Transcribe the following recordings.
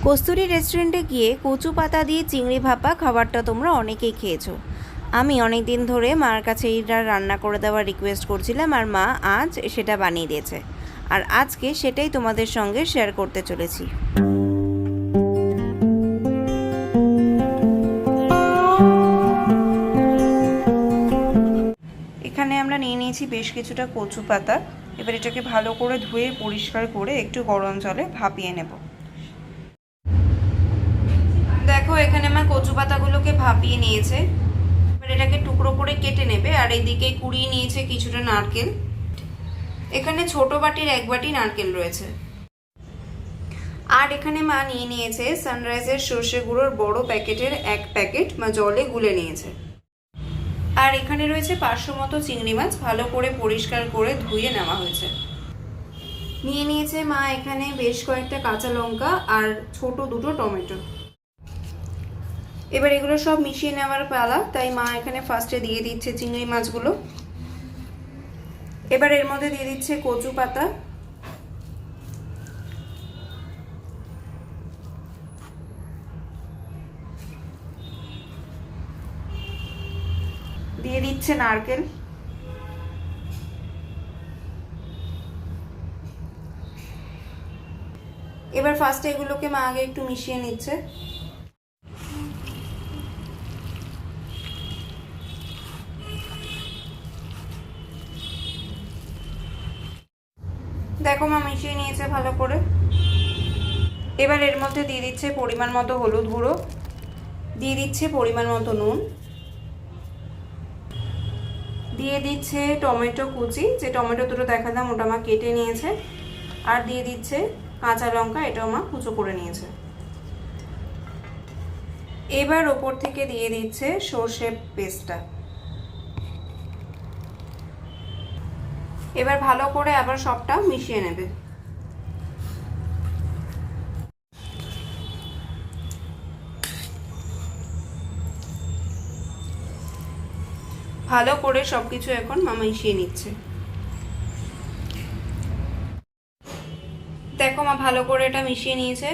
কস্তুরী রেস্টুরেন্টে গিয়ে কচু পাতা দিয়ে চিংড়ি ভাপা খাবারটা তোমরা অনেকেই খেয়েছো। আমি অনেক দিন ধরে মার কাছে এইটা রান্না করে দেওয়ার রিকোয়েস্ট করছিলাম, আর মা আজ সেটা বানিয়ে দিয়েছে। আর আজকে সেটাই তোমাদের সঙ্গে শেয়ার করতে চলেছি। এখানে আমরা নিয়ে নিয়েছি বেশ কিছুটা কচু পাতা। এবার এটাকে ভালো করে ধুয়ে পরিষ্কার করে একটু গরম জলে ভাপিয়ে নেব। দেখো, এখানে মা কচু পাতাগুলোকে ভাপিয়ে নিয়েছে। এবার এটাকে টুকরো করে কেটে নেবে। আর এইদিকে কুড়িয়ে নিয়েছে কিছুটা নারকেল। এখানে ছোট বাটির 1 বাটি নারকেল রয়েছে। আর এখানে মা নিয়ে নিয়েছে সানরাইজের সর্ষে গুঁড়োর বড় প্যাকেটের 1 প্যাকেট মা জলে গুলে নিয়েছে। আর এখানে রয়েছে 500 মতো চিংড়ি মাছ, ভালো করে পরিষ্কার করে ধুয়ে নেওয়া হয়েছে। নিয়ে নিয়েছে মা এখানে বেশ কয়েকটা কাঁচা লঙ্কা আর ছোট দুটো টমেটো। এবার এগুলো সব মিশিয়ে নেওয়ার পালা, তাই মা এখানে ফার্স্টে দিয়ে দিচ্ছে চিংড়ি মাছগুলো। এবার এর মধ্যে দিয়ে দিচ্ছে কচু পাতা, দিয়ে দিচ্ছে নারকেল, এবার ফার্স্টে এগুলোকে মা আগে একটু মিশিয়ে নিচ্ছে। দেখো মা মিশিয়ে নিয়েছে ভালো করে। এবার এর মধ্যে দিয়ে দিচ্ছে পরিমাণ মতো হলুদ গুঁড়ো, দিয়ে দিচ্ছে পরিমাণ মতো নুন, দিয়ে দিচ্ছে টমেটো কুচি, যে টমেটো দুটো দেখালাম ওটা মা কেটে নিয়েছে, আর দিয়ে দিচ্ছে কাঁচা লঙ্কা, এটাও মা কুচো করে নিয়েছে। এবার ওপর থেকে দিয়ে দিচ্ছে সর্ষে পেস্টটা। এবার ভালো করে আবার সবটা মিশিয়ে নেবে। ভালো করে সবকিছু এখন মা মিশিয়ে নিচ্ছে। দেখো মা ভালো করে এটা মিশিয়ে নিয়েছে।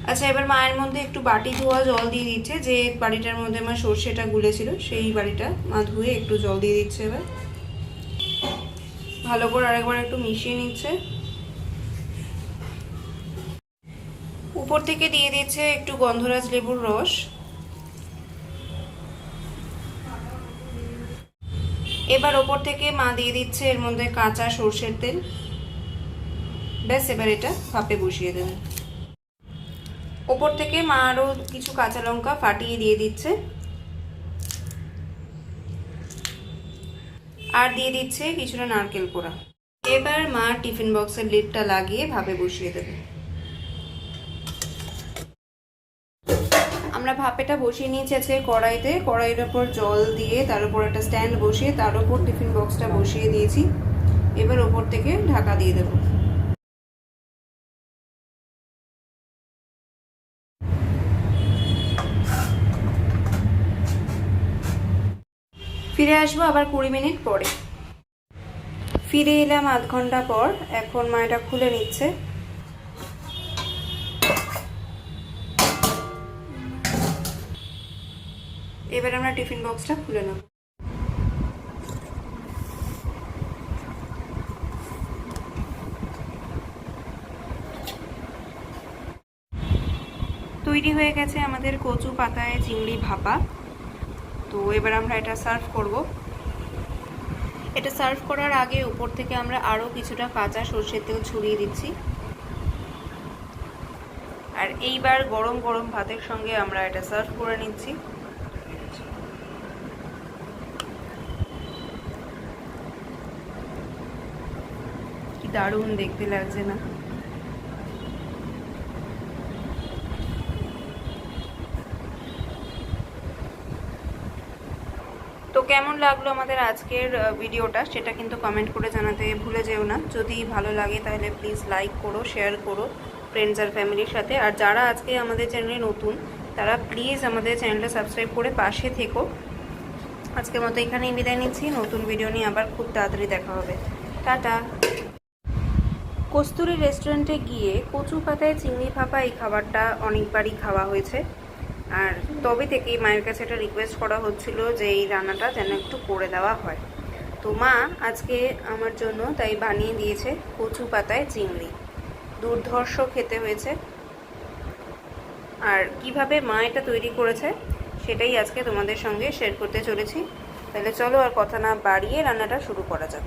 আচ্ছা, এবার মায়ের মধ্যে একটু বাটি ধোয়া জল দিয়ে দিচ্ছে, যে বাটিটার মধ্যে মা সর্ষেটা গুলেছিল সেই বাটিটা মা ধুয়ে একটু জল দিয়ে দিচ্ছে। এবার ভালো করে আরেকবার একটু মিশিয়ে নিচ্ছে। উপর থেকে দিয়ে দিচ্ছে একটু গন্ধরাজ লেবুর রস। এবার ওপর থেকে মা দিয়ে দিচ্ছে এর মধ্যে কাঁচা সর্ষের তেল। ব্যাস, এবার এটা ভাপে বসিয়ে দেবে। ওপর থেকে মা আরও কিছু কাঁচা লঙ্কা ফাটিয়ে দিয়ে দিচ্ছে, আর দিয়ে দিচ্ছে কিছুটা নারকেল কোড়া। এবার মা টিফিন বক্সের লিডটা লাগিয়ে ভাপে বসিয়ে দেবে। আমরা ভাপেটা বসিয়ে নিয়েছি আছে কড়াইতে। কড়াইয়ের ওপর জল দিয়ে তার উপর একটা স্ট্যান্ড বসিয়ে তার উপর টিফিন বক্সটা বসিয়ে দিয়েছি। এবার ওপর থেকে ঢাকা দিয়ে দেবো। ফিরে আসবো আবার 20 মিনিট পরে। ফিরে এলাম আধ ঘন্টা পর। এখন মা এটা খুলে নিচ্ছে। এবার আমরা টিফিন বক্সটা খুলে নেব। তৈরি হয়ে গেছে আমাদের কচু পাতায় চিংড়ি ভাপা। তো এবার আমরা এটা সার্ভ করব। এটা সার্ভ করার আগে উপর থেকে আমরা আরও কিছুটা কাঁচা সর্ষের তেল ছড়িয়ে দিচ্ছি। আর এইবার গরম গরম ভাতের সঙ্গে আমরা এটা সার্ভ করে নিচ্ছি। কি দারুণ দেখতে লাগছে না? তো কেমন লাগলো আমাদের আজকের ভিডিওটা সেটা কিন্তু কমেন্ট করে জানাতে ভুলে যেও না। যদি ভালো লাগে তাহলে প্লিজ লাইক করো, শেয়ার করো ফ্রেন্ডস আর ফ্যামিলির সাথে। আর যারা আজকে আমাদের চ্যানেলে নতুন তারা প্লিজ আমাদের চ্যানেলটা সাবস্ক্রাইব করে পাশে থেকো। আজকের মতো এখানেই বিদায় নিচ্ছি। নতুন ভিডিও নিয়ে আবার খুব তাড়াতাড়ি দেখা হবে। টাটা। কস্তুরী রেস্টুরেন্টে গিয়ে কচু পাতায় চিংড়ি ভাপা এই খাবারটা অনেকবারই খাওয়া হয়েছে, আর তবে থেকেই মায়ের কাছে একটা রিকোয়েস্ট করা হচ্ছিল যে এই রান্নাটা যেন একটু করে দেওয়া হয়। তো মা আজকে আমার জন্য তাই বানিয়ে দিয়েছে কচু পাতায় চিংড়ি। দুর্ধর্ষ খেতে হয়েছে। আর কিভাবে মা এটা তৈরি করেছে সেটাই আজকে তোমাদের সঙ্গে শেয়ার করতে চলেছি। তাহলে চলো আর কথা না বাড়িয়ে রান্নাটা শুরু করা যাক।